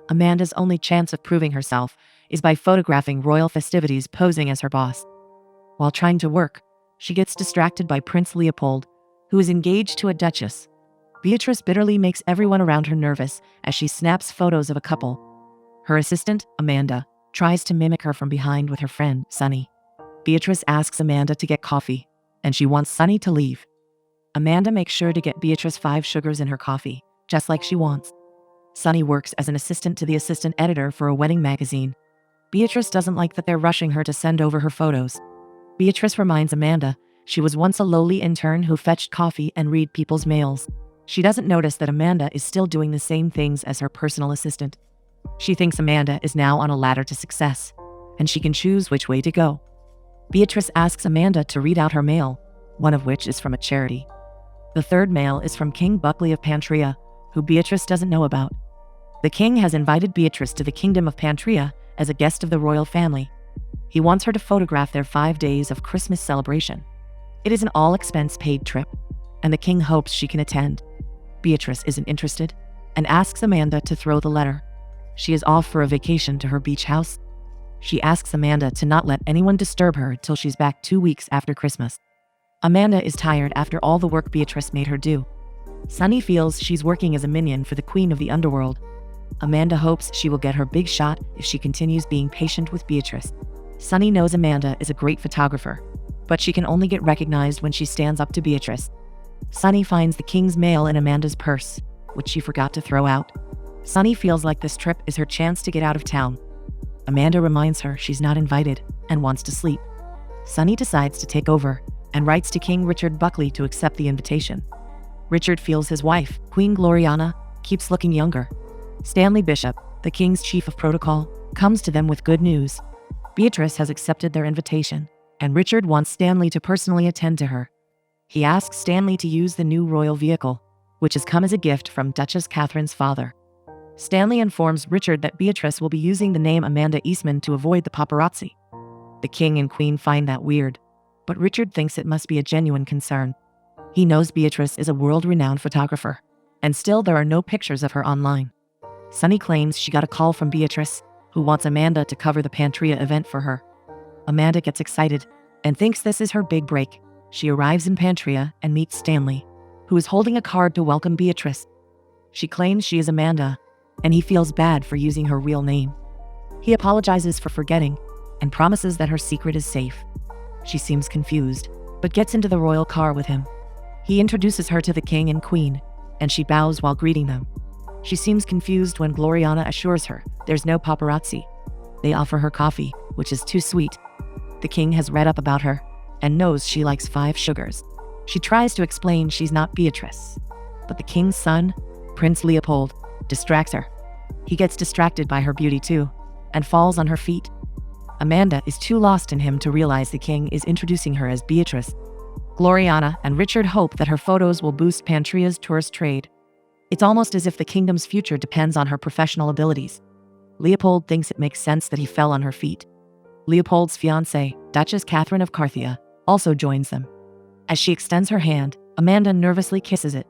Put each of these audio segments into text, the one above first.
Amanda's only chance of proving herself is by photographing royal festivities posing as her boss. While trying to work, she gets distracted by Prince Leopold, who is engaged to a duchess. Beatrice bitterly makes everyone around her nervous as she snaps photos of a couple. Her assistant, Amanda, tries to mimic her from behind with her friend, Sunny. Beatrice asks Amanda to get coffee, and she wants Sunny to leave. Amanda makes sure to get Beatrice 5 sugars in her coffee, just like she wants. Sunny works as an assistant to the assistant editor for a wedding magazine. Beatrice doesn't like that they're rushing her to send over her photos. Beatrice reminds Amanda she was once a lowly intern who fetched coffee and read people's mails. She doesn't notice that Amanda is still doing the same things as her personal assistant. She thinks Amanda is now on a ladder to success, and she can choose which way to go. Beatrice asks Amanda to read out her mail, one of which is from a charity. The third mail is from King Buckley of Pantria, who Beatrice doesn't know about. The king has invited Beatrice to the kingdom of Pantria as a guest of the royal family. He wants her to photograph their 5 days of Christmas celebration. It is an all-expense-paid trip, and the king hopes she can attend. Beatrice isn't interested and asks Amanda to throw the letter. She is off for a vacation to her beach house. She asks Amanda to not let anyone disturb her till she's back 2 weeks after Christmas. Amanda is tired after all the work Beatrice made her do. Sunny feels she's working as a minion for the queen of the underworld. Amanda hopes she will get her big shot if she continues being patient with Beatrice. Sunny knows Amanda is a great photographer, but she can only get recognized when she stands up to Beatrice. Sunny finds the king's mail in Amanda's purse, which she forgot to throw out. Sunny feels like this trip is her chance to get out of town. Amanda reminds her she's not invited and wants to sleep. Sunny decides to take over and writes to King Richard Buckley to accept the invitation. Richard feels his wife, Queen Gloriana, keeps looking younger. Stanley Bishop, the king's chief of protocol, comes to them with good news. Beatrice has accepted their invitation, and Richard wants Stanley to personally attend to her. He asks Stanley to use the new royal vehicle, which has come as a gift from Duchess Catherine's father. Stanley informs Richard that Beatrice will be using the name Amanda Eastman to avoid the paparazzi. The king and queen find that weird, but Richard thinks it must be a genuine concern. He knows Beatrice is a world-renowned photographer, and still there are no pictures of her online. Sunny claims she got a call from Beatrice, who wants Amanda to cover the Pantria event for her. Amanda gets excited and thinks this is her big break. She arrives in Pantria and meets Stanley, who is holding a card to welcome Beatrice. She claims she is Amanda, and he feels bad for using her real name. He apologizes for forgetting and promises that her secret is safe. She seems confused, but gets into the royal car with him. He introduces her to the king and queen, and she bows while greeting them. She seems confused when Gloriana assures her there's no paparazzi. They offer her coffee, which is too sweet. The king has read up about her and knows she likes 5 sugars. She tries to explain she's not Beatrice, but the king's son, Prince Leopold, distracts her. He gets distracted by her beauty too, and falls on her feet. Amanda is too lost in him to realize the king is introducing her as Beatrice. Gloriana and Richard hope that her photos will boost Pantria's tourist trade. It's almost as if the kingdom's future depends on her professional abilities. Leopold thinks it makes sense that he fell on her feet. Leopold's fiancée, Duchess Catherine of Carthia, also joins them. As she extends her hand, Amanda nervously kisses it.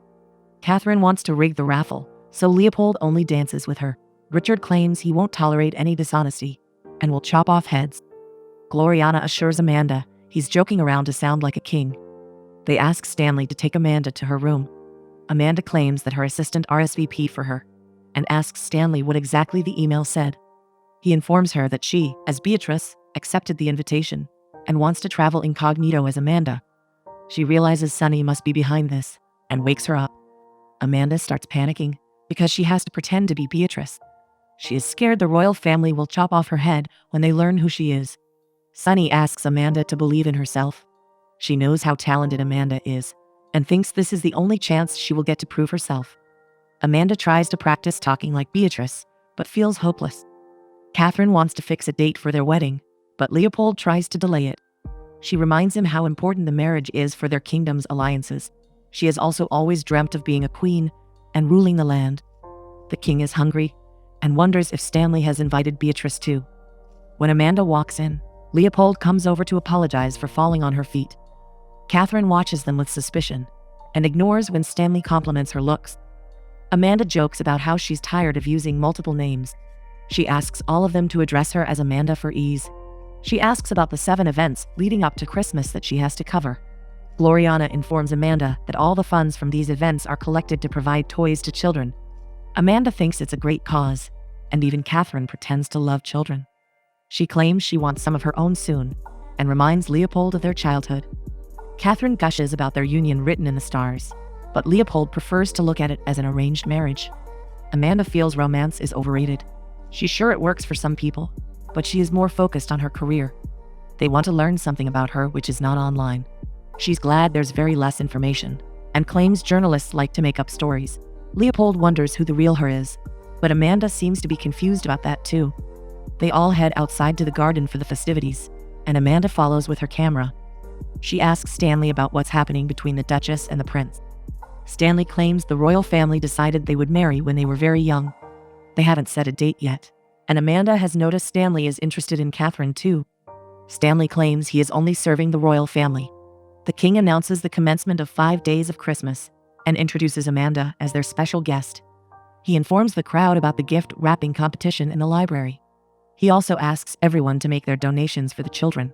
Catherine wants to rig the raffle, so Leopold only dances with her. Richard claims he won't tolerate any dishonesty and will chop off heads. Gloriana assures Amanda he's joking around to sound like a king. They ask Stanley to take Amanda to her room. Amanda claims that her assistant RSVP'd for her and asks Stanley what exactly the email said. He informs her that she, as Beatrice, accepted the invitation and wants to travel incognito as Amanda. She realizes Sunny must be behind this and wakes her up. Amanda starts panicking because she has to pretend to be Beatrice. She is scared the royal family will chop off her head when they learn who she is. Sunny asks Amanda to believe in herself. She knows how talented Amanda is and thinks this is the only chance she will get to prove herself. Amanda tries to practice talking like Beatrice, but feels hopeless. Catherine wants to fix a date for their wedding, but Leopold tries to delay it. She reminds him how important the marriage is for their kingdom's alliances. She has also always dreamt of being a queen and ruling the land. The king is hungry and wonders if Stanley has invited Beatrice too. When Amanda walks in, Leopold comes over to apologize for falling on her feet. Catherine watches them with suspicion and ignores when Stanley compliments her looks. Amanda jokes about how she's tired of using multiple names She asks all of them to address her as Amanda for ease. She asks about the 7 events leading up to Christmas that she has to cover. Gloriana informs Amanda that all the funds from these events are collected to provide toys to children. Amanda thinks it's a great cause, and even Catherine pretends to love children. She claims she wants some of her own soon, and reminds Leopold of their childhood. Catherine gushes about their union written in the stars, but Leopold prefers to look at it as an arranged marriage. Amanda feels romance is overrated. She's sure it works for some people, but she is more focused on her career. They want to learn something about her which is not online. She's glad there's very less information, and claims journalists like to make up stories. Leopold wonders who the real her is, but Amanda seems to be confused about that too. They all head outside to the garden for the festivities, and Amanda follows with her camera. She asks Stanley about what's happening between the Duchess and the Prince. Stanley claims the royal family decided they would marry when they were very young. They haven't set a date yet, and Amanda has noticed Stanley is interested in Catherine too. Stanley claims he is only serving the royal family. The king announces the commencement of 5 days of Christmas and introduces Amanda as their special guest. He informs the crowd about the gift wrapping competition in the library. He also asks everyone to make their donations for the children.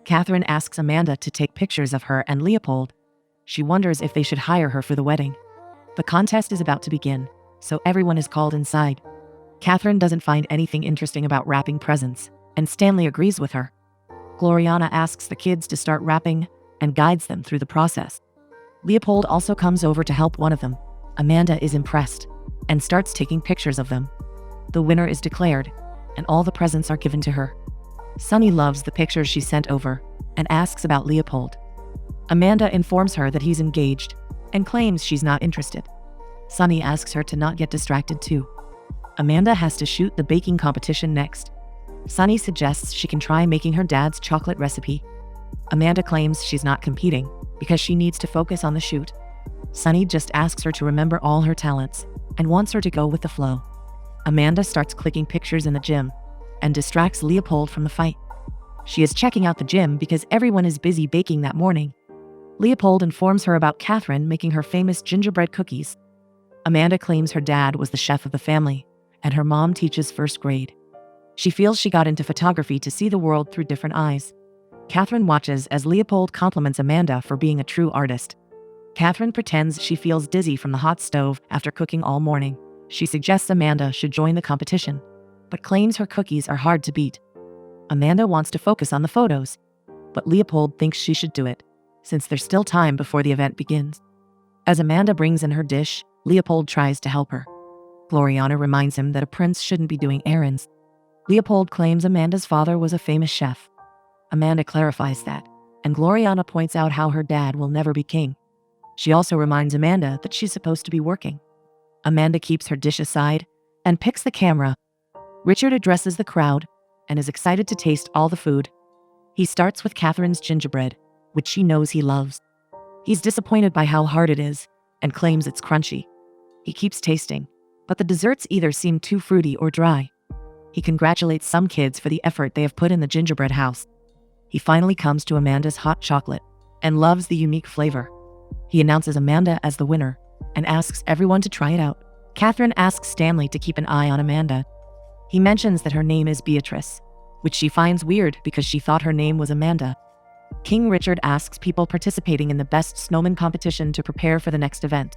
Catherine asks Amanda to take pictures of her and Leopold. She wonders if they should hire her for the wedding. The contest is about to begin, so everyone is called inside. Catherine doesn't find anything interesting about wrapping presents, and Stanley agrees with her. Gloriana asks the kids to start wrapping and guides them through the process. Leopold also comes over to help one of them. Amanda is impressed and starts taking pictures of them. The winner is declared, and all the presents are given to her. Sunny loves the pictures she sent over and asks about Leopold. Amanda informs her that he's engaged and claims she's not interested. Sunny asks her to not get distracted too. Amanda has to shoot the baking competition next. Sunny suggests she can try making her dad's chocolate recipe. Amanda claims she's not competing because she needs to focus on the shoot. Sunny just asks her to remember all her talents and wants her to go with the flow. Amanda starts clicking pictures in the gym and distracts Leopold from the fight. She is checking out the gym because everyone is busy baking that morning. Leopold informs her about Catherine making her famous gingerbread cookies. Amanda claims her dad was the chef of the family, and her mom teaches first grade. She feels she got into photography to see the world through different eyes. Catherine watches as Leopold compliments Amanda for being a true artist. Catherine pretends she feels dizzy from the hot stove after cooking all morning. She suggests Amanda should join the competition, but claims her cookies are hard to beat. Amanda wants to focus on the photos, but Leopold thinks she should do it, since there's still time before the event begins. As Amanda brings in her dish, Leopold tries to help her. Gloriana reminds him that a prince shouldn't be doing errands. Leopold claims Amanda's father was a famous chef. Amanda clarifies that, and Gloriana points out how her dad will never be king. She also reminds Amanda that she's supposed to be working. Amanda keeps her dish aside and picks the camera. Richard addresses the crowd and is excited to taste all the food. He starts with Catherine's gingerbread, which she knows he loves. He's disappointed by how hard it is and claims it's crunchy. He keeps tasting, but the desserts either seem too fruity or dry. He congratulates some kids for the effort they have put in the gingerbread house. He finally comes to Amanda's hot chocolate and loves the unique flavor. He announces Amanda as the winner and asks everyone to try it out. Catherine asks Stanley to keep an eye on Amanda. He mentions that her name is Beatrice, which she finds weird because she thought her name was Amanda. King Richard asks people participating in the Best Snowman competition to prepare for the next event.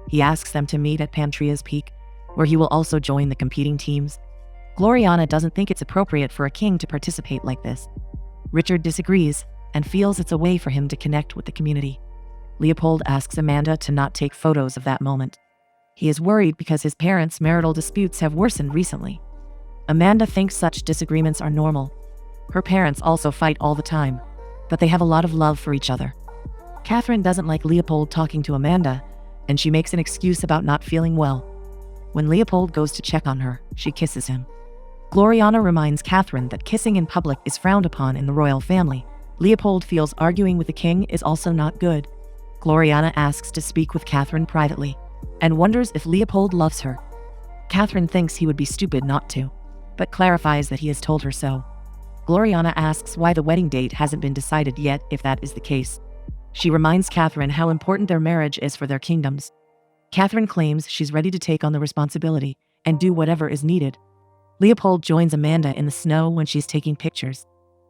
He asks them to meet at Pantria's Peak, where he will also join the competing teams. Gloriana doesn't think it's appropriate for a king to participate like this. Richard disagrees and feels it's a way for him to connect with the community. Leopold asks Amanda to not take photos of that moment. He is worried because his parents' marital disputes have worsened recently. Amanda thinks such disagreements are normal. Her parents also fight all the time, but they have a lot of love for each other. Catherine doesn't like Leopold talking to Amanda, and she makes an excuse about not feeling well. When Leopold goes to check on her, she kisses him. Gloriana reminds Catherine that kissing in public is frowned upon in the royal family. Leopold feels arguing with the king is also not good. Gloriana asks to speak with Catherine privately and wonders if Leopold loves her. Catherine thinks he would be stupid not to, but clarifies that he has told her so. Gloriana asks why the wedding date hasn't been decided yet if that is the case. She reminds Catherine how important their marriage is for their kingdoms. Catherine claims she's ready to take on the responsibility and do whatever is needed. Leopold joins Amanda in the snow when she's taking pictures.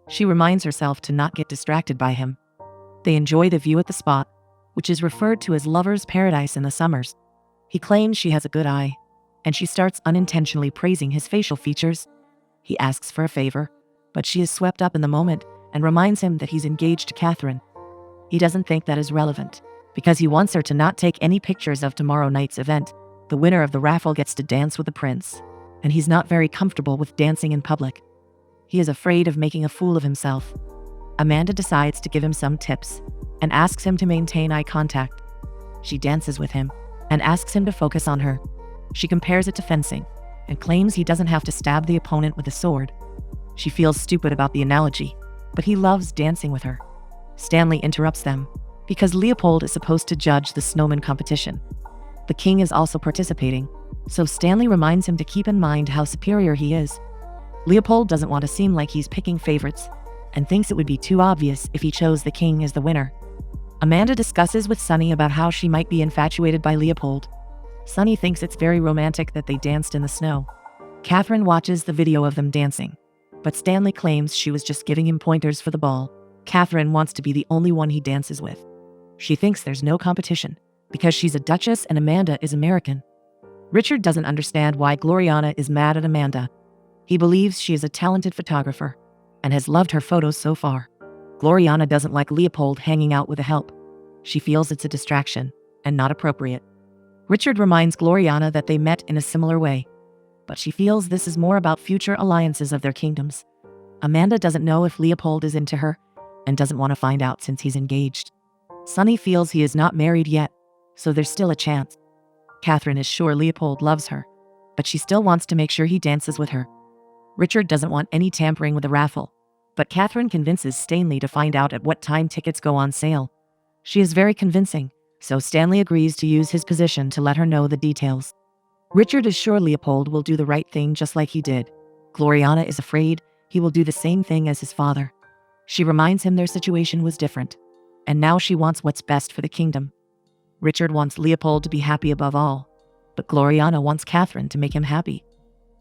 She reminds herself to not get distracted by him. They enjoy the view at the spot, which is referred to as lover's paradise in the summers. He claims she has a good eye, and she starts unintentionally praising his facial features. He asks for a favor, but she is swept up in the moment and reminds him that he's engaged to Catherine. He doesn't think that is relevant, because he wants her to not take any pictures of tomorrow night's event. The winner of the raffle gets to dance with the prince, and he's not very comfortable with dancing in public. He is afraid of making a fool of himself. Amanda decides to give him some tips and asks him to maintain eye contact. She dances with him and asks him to focus on her. She compares it to fencing and claims he doesn't have to stab the opponent with a sword. She feels stupid about the analogy, but he loves dancing with her. Stanley interrupts them because Leopold is supposed to judge the snowman competition. The king is also participating, so Stanley reminds him to keep in mind how superior he is. Leopold doesn't want to seem like he's picking favorites and thinks it would be too obvious if he chose the king as the winner. Amanda discusses with Sunny about how she might be infatuated by Leopold. Sunny thinks it's very romantic that they danced in the snow. Catherine watches the video of them dancing, but Stanley claims she was just giving him pointers for the ball. Catherine wants to be the only one he dances with. She thinks there's no competition because she's a duchess and Amanda is American. Richard doesn't understand why Gloriana is mad at Amanda. He believes she is a talented photographer and has loved her photos so far. Gloriana doesn't like Leopold hanging out with a help. She feels it's a distraction and not appropriate. Richard reminds Gloriana that they met in a similar way, but she feels this is more about future alliances of their kingdoms. Amanda doesn't know if Leopold is into her and doesn't want to find out since he's engaged. Sunny feels he is not married yet, so there's still a chance. Catherine is sure Leopold loves her, but she still wants to make sure he dances with her. Richard doesn't want any tampering with the raffle, but Catherine convinces Stanley to find out at what time tickets go on sale. She is very convincing, so Stanley agrees to use his position to let her know the details. Richard is sure Leopold will do the right thing just like he did. Gloriana is afraid he will do the same thing as his father. She reminds him their situation was different, and now she wants what's best for the kingdom. Richard wants Leopold to be happy above all, but Gloriana wants Catherine to make him happy.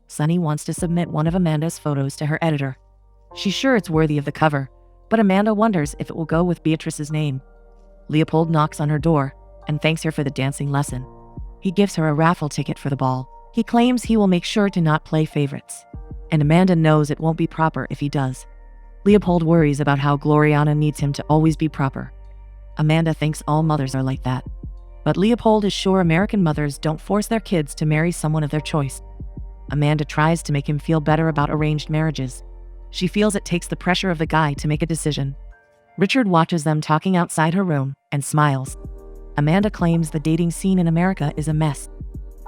Sunny wants to submit one of Amanda's photos to her editor. She's sure it's worthy of the cover, but Amanda wonders if it will go with Beatrice's name. Leopold knocks on her door and thanks her for the dancing lesson. He gives her a raffle ticket for the ball. He claims he will make sure to not play favorites, and Amanda knows it won't be proper if he does. Leopold worries about how Gloriana needs him to always be proper. Amanda thinks all mothers are like that, but Leopold is sure American mothers don't force their kids to marry someone of their choice. Amanda tries to make him feel better about arranged marriages. She feels it takes the pressure of the guy to make a decision. Richard watches them talking outside her room and smiles. Amanda claims the dating scene in America is a mess.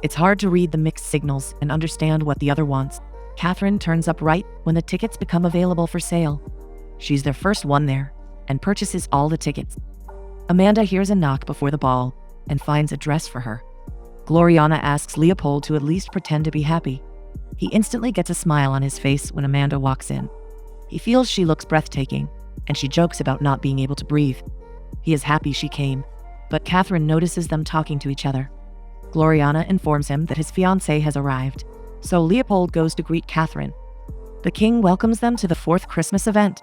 It's hard to read the mixed signals and understand what the other wants. Catherine turns up right when the tickets become available for sale. She's their first one there and purchases all the tickets. Amanda hears a knock before the ball and finds a dress for her. Gloriana asks Leopold to at least pretend to be happy. He instantly gets a smile on his face when Amanda walks in. He feels she looks breathtaking, and she jokes about not being able to breathe. He is happy she came, but Catherine notices them talking to each other. Gloriana informs him that his fiancée has arrived, so Leopold goes to greet Catherine. The king welcomes them to the 4th Christmas event.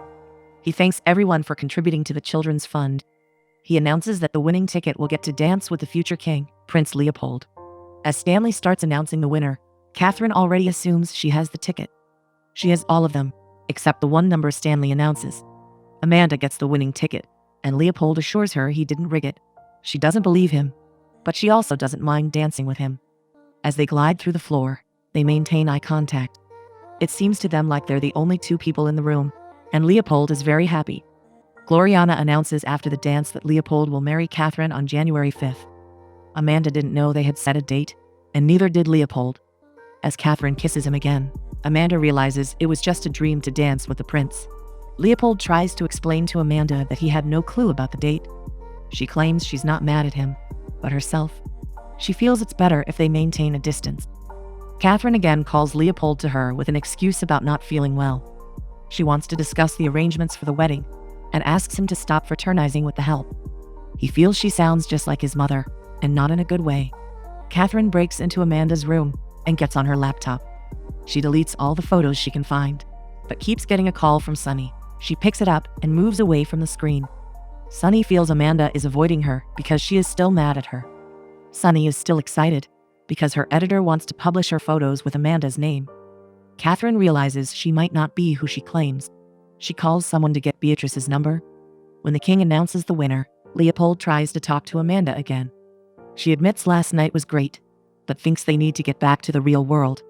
He thanks everyone for contributing to the children's fund. He announces that the winning ticket will get to dance with the future king, Prince Leopold. As Stanley starts announcing the winner, Catherine already assumes she has the ticket. She has all of them, except the one number Stanley announces. Amanda gets the winning ticket, and Leopold assures her he didn't rig it. She doesn't believe him, but she also doesn't mind dancing with him. As they glide through the floor, they maintain eye contact. It seems to them like they're the only two people in the room, and Leopold is very happy. Gloriana announces after the dance that Leopold will marry Catherine on January 5th. Amanda didn't know they had set a date, and neither did Leopold. As Catherine kisses him again, Amanda realizes it was just a dream to dance with the prince. Leopold tries to explain to Amanda that he had no clue about the date. She claims she's not mad at him, but herself. She feels it's better if they maintain a distance. Catherine again calls Leopold to her with an excuse about not feeling well. She wants to discuss the arrangements for the wedding and asks him to stop fraternizing with the help. He feels she sounds just like his mother, and not in a good way. Catherine breaks into Amanda's room and gets on her laptop. She deletes all the photos she can find, but keeps getting a call from Sunny. She picks it up and moves away from the screen. Sunny feels Amanda is avoiding her because she is still mad at her. Sunny is still excited because her editor wants to publish her photos with Amanda's name. Catherine realizes she might not be who she claims. She calls someone to get Beatrice's number. When the king announces the winner, Leopold tries to talk to Amanda again. She admits last night was great, but thinks they need to get back to the real world.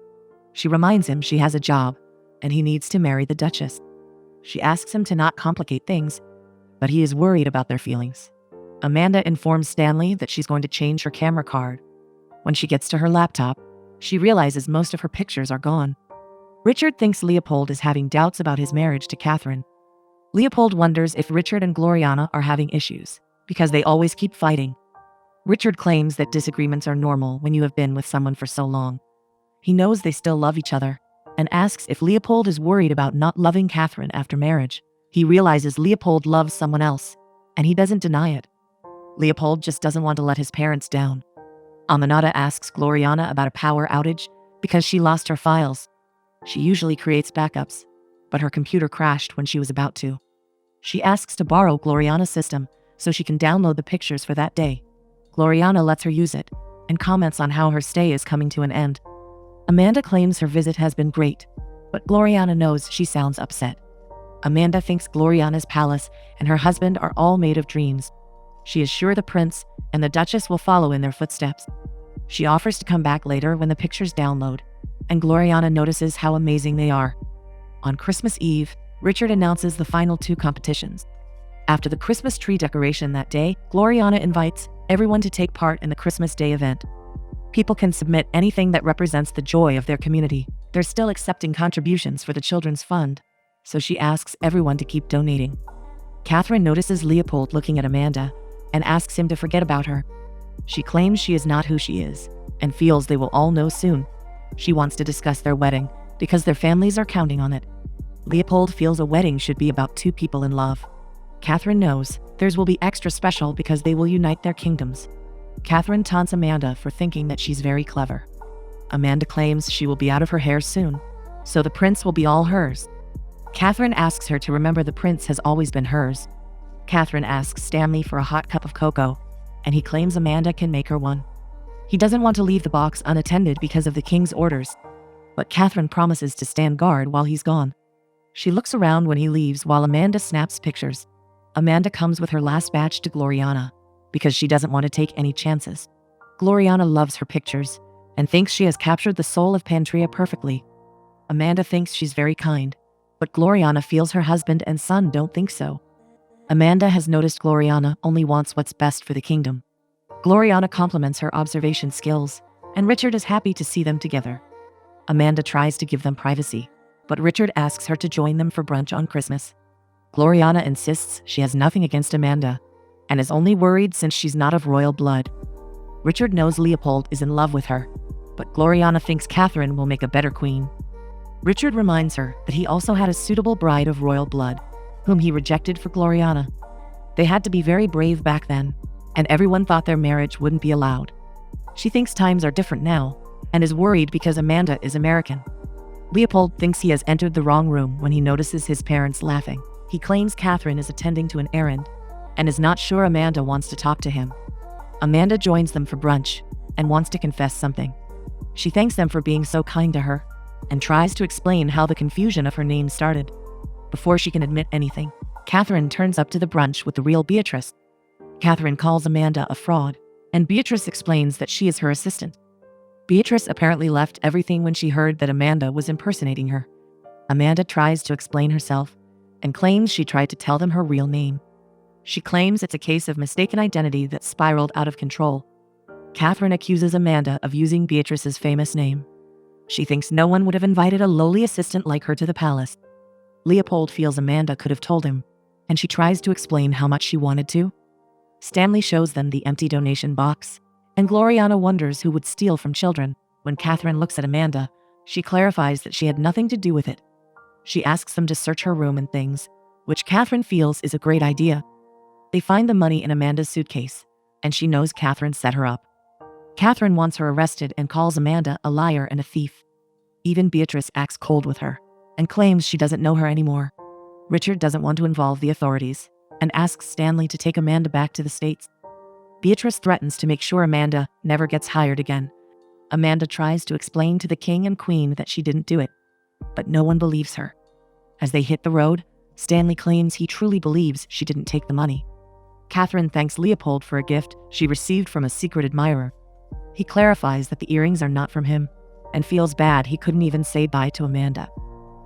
She reminds him she has a job, and he needs to marry the Duchess. She asks him to not complicate things, but he is worried about their feelings. Amanda informs Stanley that she's going to change her camera card. When she gets to her laptop, she realizes most of her pictures are gone. Richard thinks Leopold is having doubts about his marriage to Catherine. Leopold wonders if Richard and Gloriana are having issues, because they always keep fighting. Richard claims that disagreements are normal when you have been with someone for so long. He knows they still love each other, and asks if Leopold is worried about not loving Catherine after marriage. He realizes Leopold loves someone else, and he doesn't deny it. Leopold just doesn't want to let his parents down. Aminata asks Gloriana about a power outage because she lost her files. She usually creates backups, but her computer crashed when she was about to. She asks to borrow Gloriana's system so she can download the pictures for that day. Gloriana lets her use it and comments on how her stay is coming to an end. Amanda claims her visit has been great, but Gloriana knows she sounds upset. Amanda thinks Gloriana's palace and her husband are all made of dreams. She is sure the prince and the Duchess will follow in their footsteps. She offers to come back later when the pictures download, and Gloriana notices how amazing they are. On Christmas Eve, Richard announces the final 2 competitions. After the Christmas tree decoration that day, Gloriana invites everyone to take part in the Christmas Day event. People can submit anything that represents the joy of their community. They're still accepting contributions for the Children's Fund, so she asks everyone to keep donating. Catherine notices Leopold looking at Amanda and asks him to forget about her. She claims she is not who she is and feels they will all know soon. She wants to discuss their wedding because their families are counting on it. Leopold feels a wedding should be about 2 people in love. Catherine knows theirs will be extra special because they will unite their kingdoms. Catherine taunts Amanda for thinking that she's very clever. Amanda claims she will be out of her hair soon, so the prince will be all hers. Catherine asks her to remember the prince has always been hers. Catherine asks Stanley for a hot cup of cocoa, and he claims Amanda can make her one. He doesn't want to leave the box unattended because of the king's orders, but Catherine promises to stand guard while he's gone. She looks around when he leaves while Amanda snaps pictures. Amanda comes with her last batch to Gloriana because she doesn't want to take any chances. Gloriana loves her pictures and thinks she has captured the soul of Pantria perfectly. Amanda thinks she's very kind, but Gloriana feels her husband and son don't think so. Amanda has noticed Gloriana only wants what's best for the kingdom. Gloriana compliments her observation skills, and Richard is happy to see them together. Amanda tries to give them privacy, but Richard asks her to join them for brunch on Christmas. Gloriana insists she has nothing against Amanda, and is only worried since she's not of royal blood. Richard knows Leopold is in love with her, but Gloriana thinks Catherine will make a better queen. Richard reminds her that he also had a suitable bride of royal blood, whom he rejected for Gloriana. They had to be very brave back then, and everyone thought their marriage wouldn't be allowed. She thinks times are different now, and is worried because Amanda is American. Leopold thinks he has entered the wrong room when he notices his parents laughing. He claims Catherine is attending to an errand, and is not sure Amanda wants to talk to him. Amanda joins them for brunch, and wants to confess something. She thanks them for being so kind to her, and tries to explain how the confusion of her name started. Before she can admit anything, Catherine turns up to the brunch with the real Beatrice. Catherine calls Amanda a fraud, and Beatrice explains that she is her assistant. Beatrice apparently left everything when she heard that Amanda was impersonating her. Amanda tries to explain herself, and claims she tried to tell them her real name. She claims it's a case of mistaken identity that spiraled out of control. Catherine accuses Amanda of using Beatrice's famous name. She thinks no one would have invited a lowly assistant like her to the palace. Leopold feels Amanda could have told him, and she tries to explain how much she wanted to. Stanley shows them the empty donation box, and Gloriana wonders who would steal from children. When Catherine looks at Amanda, she clarifies that she had nothing to do with it. She asks them to search her room and things, which Catherine feels is a great idea. They find the money in Amanda's suitcase, and she knows Catherine set her up. Catherine wants her arrested and calls Amanda a liar and a thief. Even Beatrice acts cold with her and claims she doesn't know her anymore. Richard doesn't want to involve the authorities and asks Stanley to take Amanda back to the States. Beatrice threatens to make sure Amanda never gets hired again. Amanda tries to explain to the king and queen that she didn't do it, but no one believes her. As they hit the road, Stanley claims he truly believes she didn't take the money. Catherine thanks Leopold for a gift she received from a secret admirer. He clarifies that the earrings are not from him and feels bad he couldn't even say bye to Amanda.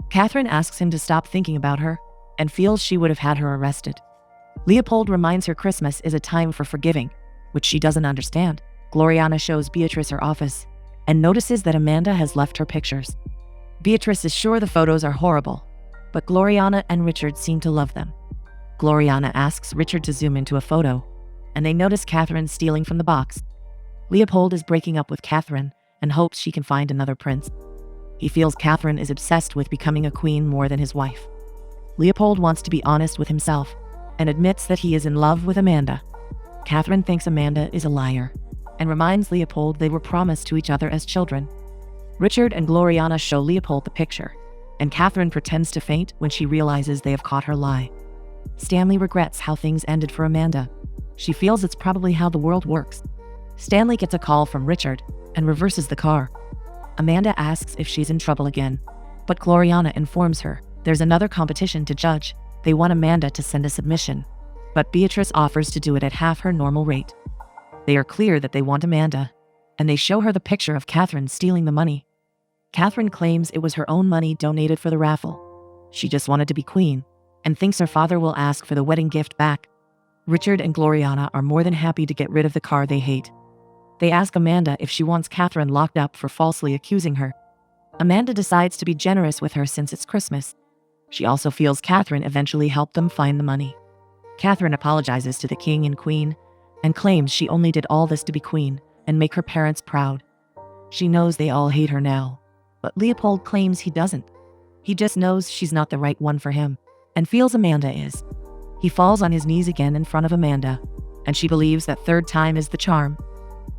Catherine asks him to stop thinking about her and feels she would have had her arrested. Leopold reminds her Christmas is a time for forgiving, which she doesn't understand. Gloriana shows Beatrice her office and notices that Amanda has left her pictures. Beatrice is sure the photos are horrible, but Gloriana and Richard seem to love them. Gloriana asks Richard to zoom into a photo, and they notice Catherine stealing from the box. Leopold is breaking up with Catherine and hopes she can find another prince. He feels Catherine is obsessed with becoming a queen more than his wife. Leopold wants to be honest with himself and admits that he is in love with Amanda. Catherine thinks Amanda is a liar and reminds Leopold they were promised to each other as children. Richard and Gloriana show Leopold the picture, and Catherine pretends to faint when she realizes they have caught her lie. Stanley regrets how things ended for Amanda. She feels it's probably how the world works. Stanley gets a call from Richard and reverses the car. Amanda asks if she's in trouble again, but Gloriana informs her there's another competition to judge. They want Amanda to send a submission, but Beatrice offers to do it at half her normal rate. They are clear that they want Amanda, and they show her the picture of Catherine stealing the money. Catherine claims it was her own money donated for the raffle. She just wanted to be queen, and thinks her father will ask for the wedding gift back. Richard and Gloriana are more than happy to get rid of the car they hate. They ask Amanda if she wants Catherine locked up for falsely accusing her. Amanda decides to be generous with her since it's Christmas. She also feels Catherine eventually helped them find the money. Catherine apologizes to the king and queen and claims she only did all this to be queen and make her parents proud. She knows they all hate her now, but Leopold claims he doesn't. He just knows she's not the right one for him and feels Amanda is. He falls on his knees again in front of Amanda, and she believes that third time is the charm.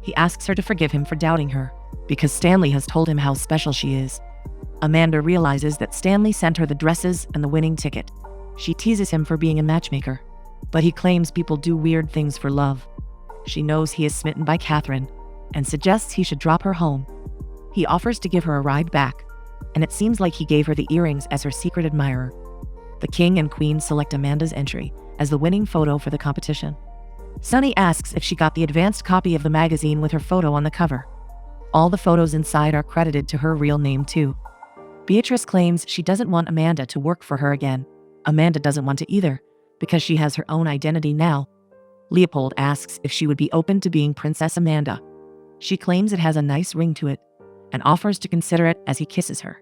He asks her to forgive him for doubting her, because Stanley has told him how special she is. Amanda realizes that Stanley sent her the dresses and the winning ticket. She teases him for being a matchmaker, but he claims people do weird things for love. She knows he is smitten by Catherine and suggests he should drop her home. He offers to give her a ride back, and it seems like he gave her the earrings as her secret admirer. The king and queen select Amanda's entry as the winning photo for the competition. Sunny asks if she got the advanced copy of the magazine with her photo on the cover. All the photos inside are credited to her real name too. Beatrice claims she doesn't want Amanda to work for her again. Amanda doesn't want to either, because she has her own identity now. Leopold asks if she would be open to being Princess Amanda. She claims it has a nice ring to it and offers to consider it as he kisses her.